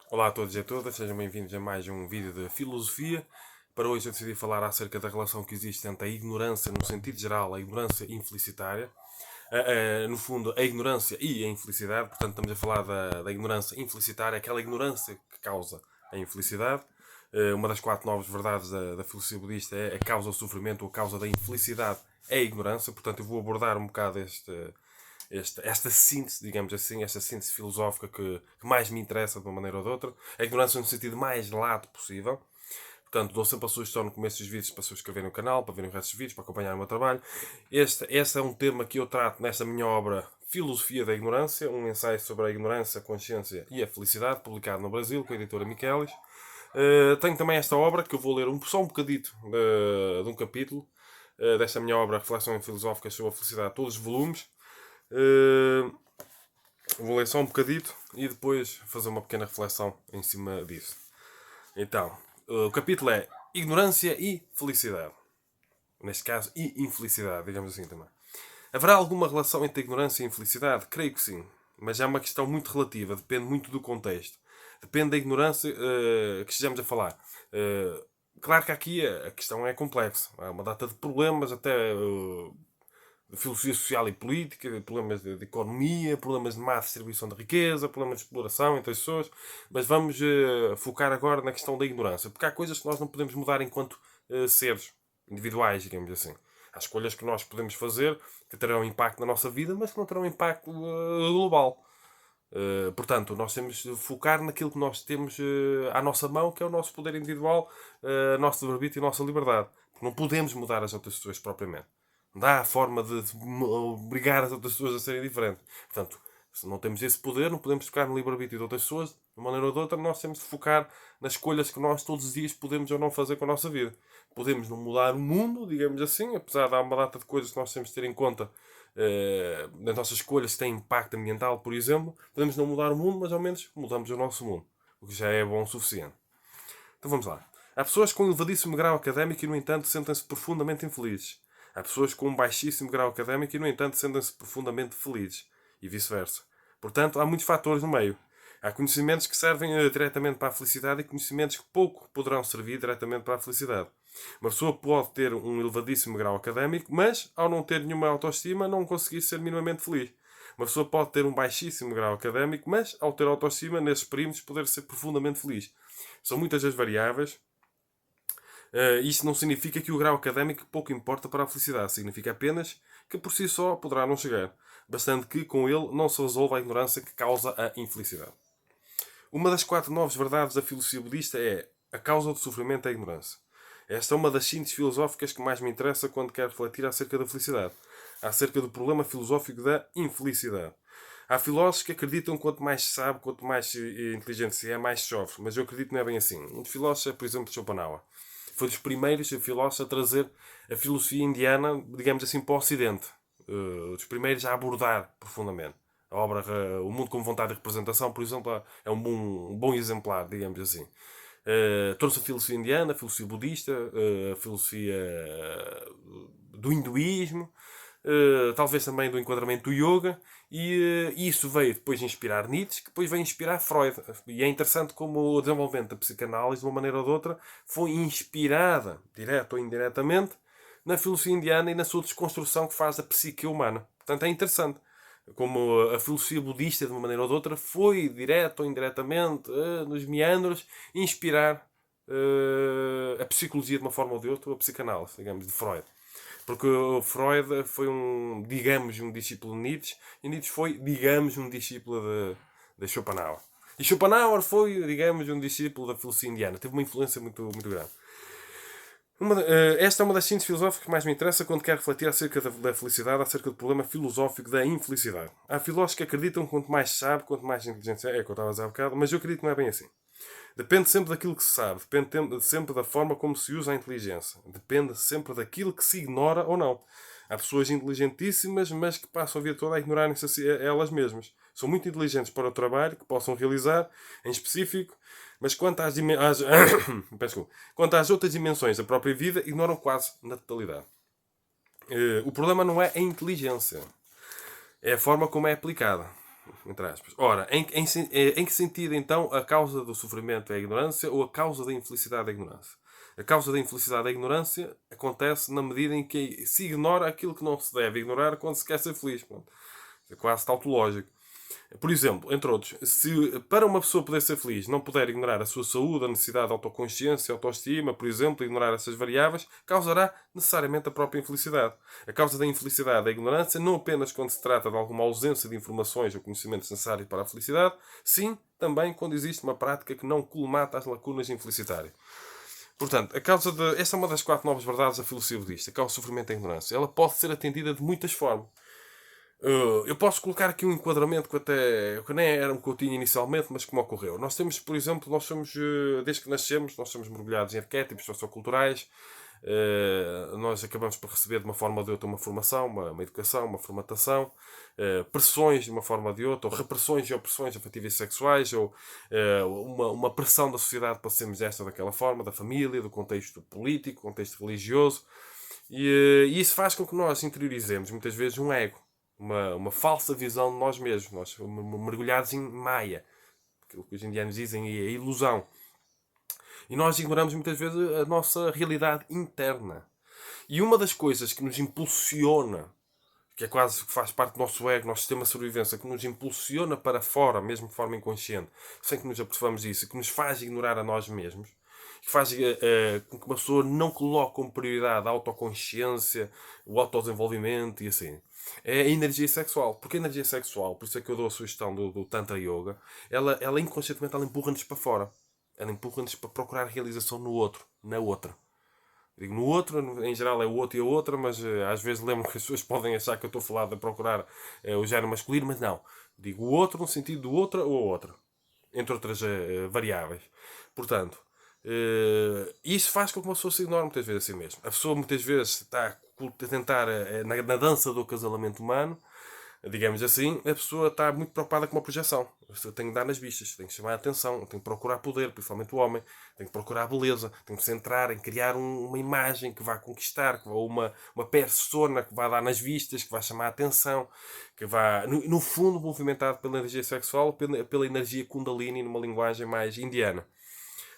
Olá a todos e a todas, sejam bem-vindos a mais um vídeo de filosofia. Para hoje eu decidi falar acerca da relação que existe entre a ignorância, no sentido geral, a ignorância infelicitária. No fundo, a ignorância e a infelicidade. Portanto, estamos a falar da ignorância infelicitária, aquela ignorância que causa a infelicidade. Uma das 4 novas verdades da filosofia budista é a causa do sofrimento ou a causa da infelicidade é a ignorância. Portanto, eu vou abordar um bocado esta síntese, digamos assim, esta síntese filosófica que mais me interessa de uma maneira ou de outra. A ignorância no sentido mais lato possível. Portanto, dou sempre a sugestão no começo dos vídeos para se inscreverem no canal, para verem o resto dos vídeos, para acompanhar o meu trabalho. Este é um tema que eu trato nesta minha obra Filosofia da Ignorância, um ensaio sobre a ignorância, a consciência e a felicidade, publicado no Brasil, com a editora Michelis. Tenho também esta obra, que eu vou ler só um bocadito de um capítulo desta minha obra Reflexões Filosóficas sobre a Felicidade, todos os volumes. Vou ler só um bocadito e depois fazer uma pequena reflexão em cima disso. Então, o capítulo é Ignorância e Felicidade. Neste caso, e infelicidade, digamos assim também. Haverá alguma relação entre a ignorância e a infelicidade? Creio que sim. Mas é uma questão muito relativa, depende muito do contexto. Depende da ignorância que estejamos a falar. Claro que aqui a questão é complexa. Há uma data de problemas, até de filosofia social e política, problemas de economia, problemas de má distribuição de riqueza, problemas de exploração entre as pessoas, mas vamos focar agora na questão da ignorância, porque há coisas que nós não podemos mudar enquanto seres individuais, digamos assim. Há escolhas que nós podemos fazer que terão impacto na nossa vida, mas que não terão impacto global. Portanto, nós temos de focar naquilo que nós temos à nossa mão, que é o nosso poder individual, nosso livre-arbítrio e a nossa liberdade. Porque não podemos mudar as outras pessoas propriamente. Não dá a forma de obrigar as outras pessoas a serem diferentes. Portanto, se não temos esse poder, não podemos tocar no livre-arbítrio de outras pessoas, de uma maneira ou de outra, nós temos de focar nas escolhas que nós todos os dias podemos ou não fazer com a nossa vida. Podemos não mudar o mundo, digamos assim, apesar de há uma data de coisas que nós temos de ter em conta nas nossas escolhas que têm impacto ambiental, por exemplo. Podemos não mudar o mundo, mas ao menos mudamos o nosso mundo, o que já é bom o suficiente. Então vamos lá. Há pessoas com um elevadíssimo grau académico e, no entanto, sentem-se profundamente infelizes. Há pessoas com um baixíssimo grau académico e, no entanto, sentem-se profundamente felizes. E vice-versa. Portanto, há muitos fatores no meio. Há conhecimentos que servem diretamente para a felicidade e conhecimentos que pouco poderão servir diretamente para a felicidade. Uma pessoa pode ter um elevadíssimo grau académico, mas, ao não ter nenhuma autoestima, não conseguir ser minimamente feliz. Uma pessoa pode ter um baixíssimo grau académico, mas, ao ter autoestima, nesses perímetros, poder ser profundamente feliz. São muitas as variáveis. Isto não significa que o grau académico pouco importa para a felicidade. Significa apenas que por si só poderá não chegar. Bastante que com ele não se resolva a ignorância que causa a infelicidade. Uma das 4 novas verdades da filosofia budista é a causa do sofrimento é a ignorância. Esta é uma das sínteses filosóficas que mais me interessa quando quero refletir acerca da felicidade. Acerca do problema filosófico da infelicidade. Há filósofos que acreditam que quanto mais se sabe, quanto mais inteligente se é, mais se sofre. Mas eu acredito que não é bem assim. Um dos filósofos é, por exemplo, Schopenhauer. Foi dos primeiros filósofos a trazer a filosofia indiana, digamos assim, para o Ocidente. Dos primeiros a abordar profundamente. A obra O Mundo como Vontade de Representação, por exemplo, é um bom exemplar, digamos assim. Trouxe a filosofia indiana, a filosofia budista, a filosofia do hinduísmo, talvez também do enquadramento do yoga, e isso veio depois inspirar Nietzsche, que depois veio inspirar Freud. E é interessante como o desenvolvimento da psicanálise, de uma maneira ou de outra, foi inspirada, direta ou indiretamente, na filosofia indiana e na sua desconstrução que faz da psique humana. Portanto, é interessante como a filosofia budista, de uma maneira ou de outra, foi, direto ou indiretamente, nos meandros, inspirar a psicologia de uma forma ou de outra, a psicanálise, digamos, de Freud. Porque o Freud foi digamos, um discípulo de Nietzsche, e Nietzsche foi, digamos, um discípulo de Schopenhauer. E Schopenhauer foi, digamos, um discípulo da filosofia indiana. Teve uma influência muito, muito grande. Esta é uma das síntese filosóficas que mais me interessa quando quero refletir acerca da felicidade, acerca do problema filosófico da infelicidade. Há filósofos que acreditam que quanto mais se sabe, quanto mais inteligência é, que eu estava a dizer há bocado, mas eu acredito que não é bem assim. Depende sempre daquilo que se sabe, depende sempre da forma como se usa a inteligência, depende sempre daquilo que se ignora ou não. Há pessoas inteligentíssimas, mas que passam a vida toda a ignorarem-se a elas mesmas. São muito inteligentes para o trabalho que possam realizar, em específico, mas quanto quanto às outras dimensões da própria vida, ignoram quase na totalidade. O problema não é a inteligência, é a forma como é aplicada. Entre aspas. Ora, em que sentido então a causa do sofrimento é a ignorância ou a causa da infelicidade é a ignorância? A causa da infelicidade é a ignorância acontece na medida em que se ignora aquilo que não se deve ignorar quando se quer ser feliz. Pronto. É quase tautológico. Por exemplo, entre outros, se para uma pessoa poder ser feliz não puder ignorar a sua saúde, a necessidade de autoconsciência, autoestima, por exemplo, ignorar essas variáveis, causará necessariamente a própria infelicidade. A causa da infelicidade é a ignorância, não apenas quando se trata de alguma ausência de informações ou conhecimentos necessários para a felicidade, sim, também quando existe uma prática que não colmata as lacunas infelicitárias. Portanto, esta é uma das 4 novas verdades da filosofia budista, que é o sofrimento e a ignorância. Ela pode ser atendida de muitas formas. Eu posso colocar aqui um enquadramento que nem era o que eu tinha inicialmente, mas como ocorreu. Nós temos, por exemplo, desde que nascemos, nós somos mergulhados em arquétipos socioculturais. Nós acabamos por receber de uma forma ou de outra uma formação, uma educação, uma formatação, pressões de uma forma ou de outra, ou repressões e opressões afetivas e sexuais, ou uma pressão da sociedade para sermos desta ou daquela forma, da família, do contexto político, contexto religioso. E isso faz com que nós interiorizemos muitas vezes um ego, uma falsa visão de nós mesmos. Nós somos mergulhados em Maya, aquilo que os indianos dizem é a ilusão. E nós ignoramos muitas vezes a nossa realidade interna. E uma das coisas que nos impulsiona, que é quase que faz parte do nosso ego, nosso sistema de sobrevivência, que nos impulsiona para fora, mesmo de forma inconsciente, sem que nos apercebamos disso, que nos faz ignorar a nós mesmos, que faz com que uma pessoa não coloque como prioridade a autoconsciência, o autodesenvolvimento e assim. É a energia sexual. Porque a energia sexual, por isso é que eu dou a sugestão do Tantra Yoga, ela inconscientemente ela empurra-nos para fora. Ela empurra-nos para procurar realização no outro, na outra. Digo no outro, em geral é o outro e a outra, mas às vezes lembro que as pessoas podem achar que eu estou a falar de procurar o género masculino, mas não. Digo o outro no sentido do outra ou a outra. Entre outras variáveis. Portanto, isso faz com que uma pessoa se ignore muitas vezes a si mesma. A pessoa muitas vezes está a tentar, na dança do acasalamento humano, digamos assim, a pessoa está muito preocupada com uma projeção. A pessoa tem que dar nas vistas, tem que chamar a atenção, tem que procurar poder, principalmente o homem, tem que procurar beleza, tem que se centrar em criar uma imagem que vá conquistar, uma persona que vá dar nas vistas, que vá chamar a atenção, que vá, no fundo, movimentado pela energia sexual, pela energia Kundalini, numa linguagem mais indiana.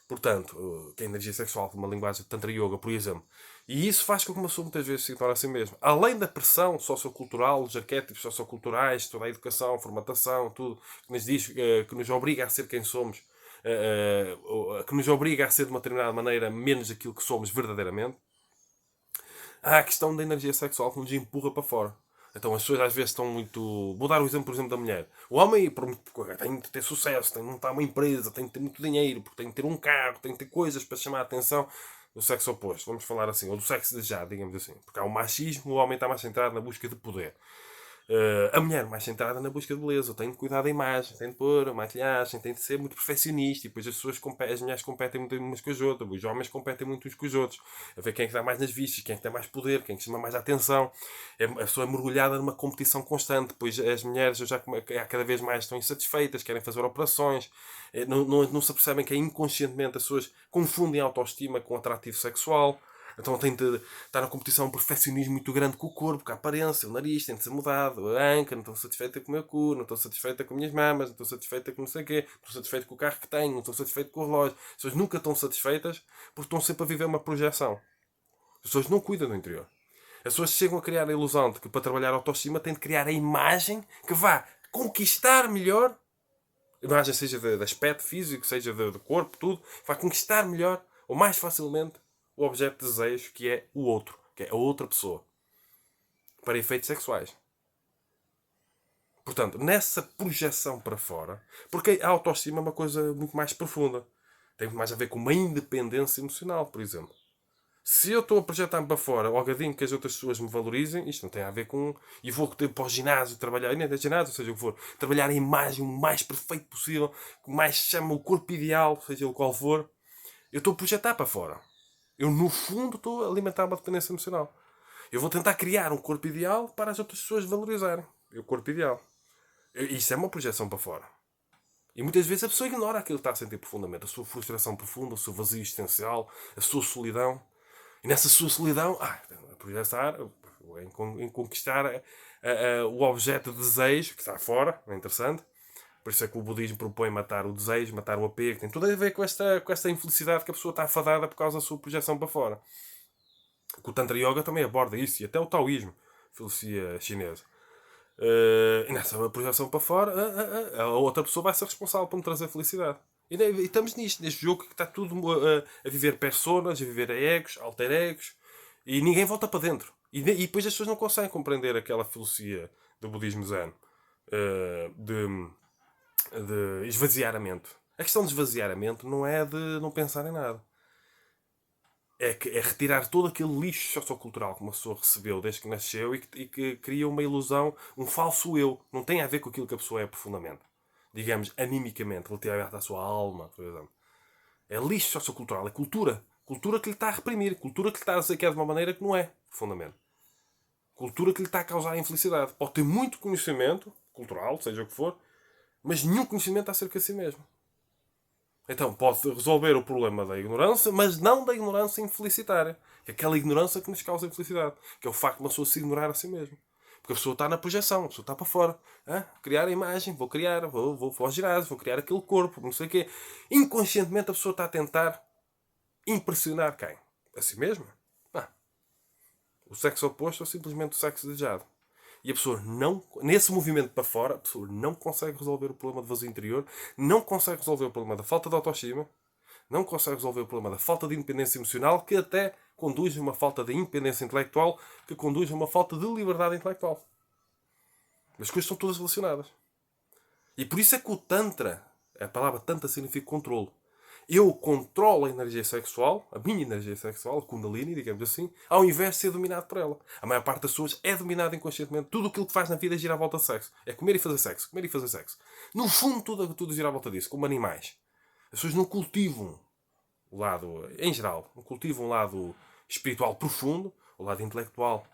Portanto, que é a energia sexual, uma linguagem de Tantra Yoga, por exemplo. E isso faz com que uma pessoa muitas vezes se torne assim mesmo. Além da pressão sociocultural, os arquétipos socioculturais, toda a educação, a formatação, tudo que nos diz, que nos obriga a ser quem somos, que nos obriga a ser de uma determinada maneira menos aquilo que somos verdadeiramente, há a questão da energia sexual que nos empurra para fora. Então as pessoas às vezes estão muito. Vou dar o exemplo, por exemplo, da mulher. O homem tem de ter sucesso, tem de montar uma empresa, tem de ter muito dinheiro, porque tem de ter um carro, tem de ter coisas para chamar a atenção do sexo oposto, vamos falar assim, ou do sexo desejado, digamos assim. Porque há o machismo, o homem está mais centrado na busca de poder. A mulher mais centrada na busca de beleza, tem de cuidar da imagem, tem de pôr a maquilhagem, tem de ser muito perfeccionista. E depois as mulheres competem muito umas com as outras, os homens competem muito uns com os outros, a ver quem é que dá mais nas vistas, quem é que tem mais poder, quem é que chama mais a atenção. A pessoa é mergulhada numa competição constante. Depois as mulheres cada vez mais estão insatisfeitas, querem fazer operações, não se apercebem que inconscientemente as pessoas confundem a autoestima com atrativo sexual. Então tem de estar na competição um perfeccionismo muito grande com o corpo, com a aparência, o nariz tem de ser mudado, a anca, não estou satisfeita com o meu cu, não estou satisfeita com as minhas mamas, não estou satisfeita com não sei o quê, não estou satisfeita com o carro que tenho, não estou satisfeita com o relógio. As pessoas nunca estão satisfeitas porque estão sempre a viver uma projeção. As pessoas não cuidam do interior. As pessoas chegam a criar a ilusão de que para trabalhar a autoestima têm de criar a imagem que vá conquistar melhor, a imagem seja de aspecto físico, seja de corpo, tudo, vai conquistar melhor ou mais facilmente o objeto de desejo, que é o outro, que é a outra pessoa, para efeitos sexuais. Portanto, nessa projeção para fora, porque a autoestima é uma coisa muito mais profunda, tem muito mais a ver com uma independência emocional, por exemplo. Se eu estou a projetar-me para fora, ao gadinho que as outras pessoas me valorizem, isto não tem a ver com. E vou ter para o ginásio trabalhar, nem da ginásio, seja o que for, trabalhar a imagem o mais perfeito possível, que mais chama o corpo ideal, seja o qual for, eu estou a projetar para fora. Eu, no fundo, estou a alimentar uma dependência emocional. Eu vou tentar criar um corpo ideal para as outras pessoas valorizarem. O corpo ideal. Isso é uma projeção para fora. E muitas vezes a pessoa ignora aquilo que está a sentir profundamente. A sua frustração profunda, o seu vazio existencial, a sua solidão. E nessa sua solidão, a projetar em conquistar o objeto de desejo, que está fora, é interessante. Por isso é que o budismo propõe matar o desejo, matar o apego. Tem tudo a ver com esta infelicidade que a pessoa está afadada por causa da sua projeção para fora. O Tantra Yoga também aborda isso, e até o Taoísmo, filosofia chinesa. E nessa projeção para fora, a outra pessoa vai ser responsável por me trazer felicidade. E estamos nisto, neste jogo que está tudo a viver personas, a viver egos, alter egos, e ninguém volta para dentro. E depois as pessoas não conseguem compreender aquela filosofia do budismo zen de esvaziamento. A questão de esvaziamento não é de não pensar em nada. É retirar todo aquele lixo sociocultural que uma pessoa recebeu desde que nasceu e que cria uma ilusão, um falso eu. Não tem a ver com aquilo que a pessoa é profundamente. Digamos, animicamente, relativamente à sua alma, por exemplo. É lixo sociocultural, é cultura. Cultura que lhe está a reprimir. Cultura que lhe está a dizer que é de uma maneira que não é, profundamente. Cultura que lhe está a causar infelicidade. Pode ter muito conhecimento cultural, seja o que for, mas nenhum conhecimento acerca de si mesmo. Então, pode resolver o problema da ignorância, mas não da ignorância infelicitária. Que é aquela ignorância que nos causa infelicidade. Que é o facto de uma pessoa se ignorar a si mesma. Porque a pessoa está na projeção, a pessoa está para fora. Criar a imagem, vou criar, vou ao ginásio, vou criar aquele corpo, não sei o quê. Inconscientemente a pessoa está a tentar impressionar quem? A si mesma? O sexo oposto ou simplesmente o sexo desejado. E a pessoa não, nesse movimento para fora, a pessoa não consegue resolver o problema de vazio interior, não consegue resolver o problema da falta de autoestima, não consegue resolver o problema da falta de independência emocional, que até conduz a uma falta de independência intelectual, que conduz a uma falta de liberdade intelectual. As coisas estão todas relacionadas. E por isso é que o Tantra, a palavra Tantra significa controle. Eu controlo a energia sexual, a minha energia sexual, a Kundalini, digamos assim, ao invés de ser dominado por ela. A maior parte das pessoas é dominada inconscientemente. Tudo aquilo que faz na vida gira à volta de sexo. É comer e fazer sexo, comer e fazer sexo. No fundo, tudo gira à volta disso, como animais. As pessoas não cultivam o lado, em geral, não cultivam o lado espiritual profundo, o lado intelectual.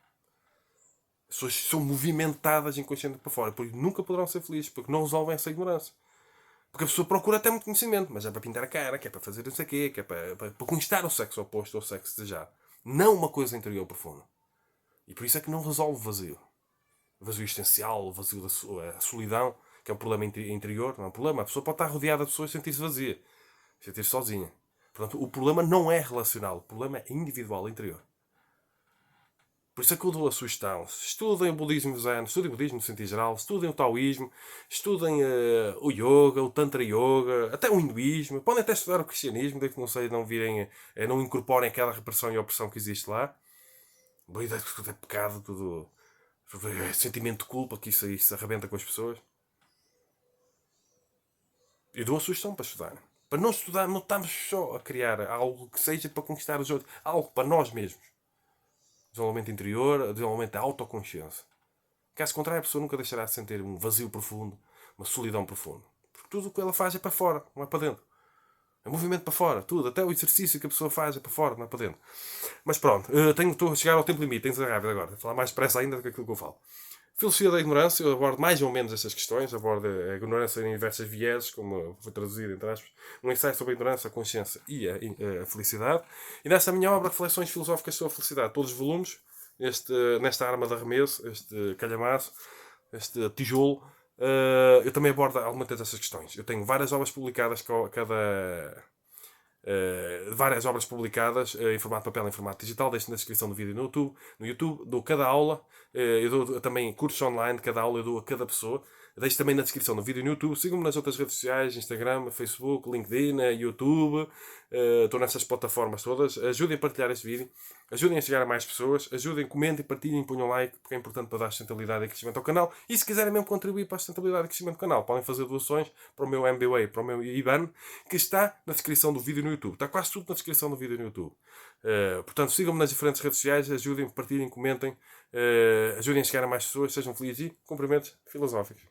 As pessoas são movimentadas inconscientemente para fora, porque nunca poderão ser felizes, porque não resolvem essa ignorância. Porque a pessoa procura até muito conhecimento, mas é para pintar a cara, que é para fazer não sei o quê, que é para conquistar o sexo oposto ao sexo desejado. Não uma coisa interior profunda. E por isso é que não resolve o vazio. O vazio existencial, o vazio da solidão, que é um problema interior, não é um problema. A pessoa pode estar rodeada de pessoas e sentir-se vazia, sentir-se sozinha. Portanto, o problema não é relacional, o problema é individual, interior. Por isso é que eu dou a sugestão. Estudem o budismo zen, estudem o budismo no sentido geral, estudem o taoísmo, estudem o yoga, o tantra yoga, até o hinduísmo. Podem até estudar o cristianismo, desde que não sei, não virem, não incorporem aquela repressão e opressão que existe lá. Boa ideia que tudo é pecado, tudo é sentimento de culpa, que isso arrebenta com as pessoas. Eu dou a sugestão para estudar. Para não estudar, não estamos só a criar algo que seja para conquistar os outros, algo para nós mesmos. Desenvolvimento interior, desenvolvimento da autoconsciência. Caso contrário, a pessoa nunca deixará de sentir um vazio profundo, uma solidão profunda. Porque tudo o que ela faz é para fora, não é para dentro. É movimento para fora, tudo. Até o exercício que a pessoa faz é para fora, não é para dentro. Mas pronto, estou a chegar ao tempo limite, tenho de ser rápido agora. Vou falar mais depressa ainda do que aquilo que eu falo. Filosofia da ignorância, eu abordo mais ou menos estas questões, abordo a ignorância em diversas vieses, como foi traduzido, entre aspas, um ensaio sobre a ignorância, a consciência e a felicidade. E nessa minha obra, Reflexões Filosóficas sobre a Felicidade, todos os volumes, nesta arma de arremesso, este calhamaço, este tijolo, eu também abordo algumas dessas questões. Eu tenho várias obras publicadas, várias obras publicadas em formato de papel e em formato digital. Deixo na descrição do vídeo no YouTube. No YouTube dou cada aula. Eu dou também cursos online de cada aula. Eu dou a cada pessoa. Deixo também na descrição do vídeo no YouTube. Sigam-me nas outras redes sociais. Instagram, Facebook, LinkedIn, YouTube. Estou nessas plataformas todas. Ajudem a partilhar este vídeo. Ajudem a chegar a mais pessoas. Ajudem, comentem, partilhem, ponham like. Porque é importante para dar sustentabilidade e crescimento ao canal. E se quiserem mesmo contribuir para a sustentabilidade e crescimento do canal, podem fazer doações para o meu MBWay, para o meu IBAN, que está na descrição do vídeo no YouTube. Está quase tudo na descrição do vídeo no YouTube. Portanto, sigam-me nas diferentes redes sociais. Ajudem, partilhem, comentem. Ajudem a chegar a mais pessoas. Sejam felizes e cumprimentos filosóficos.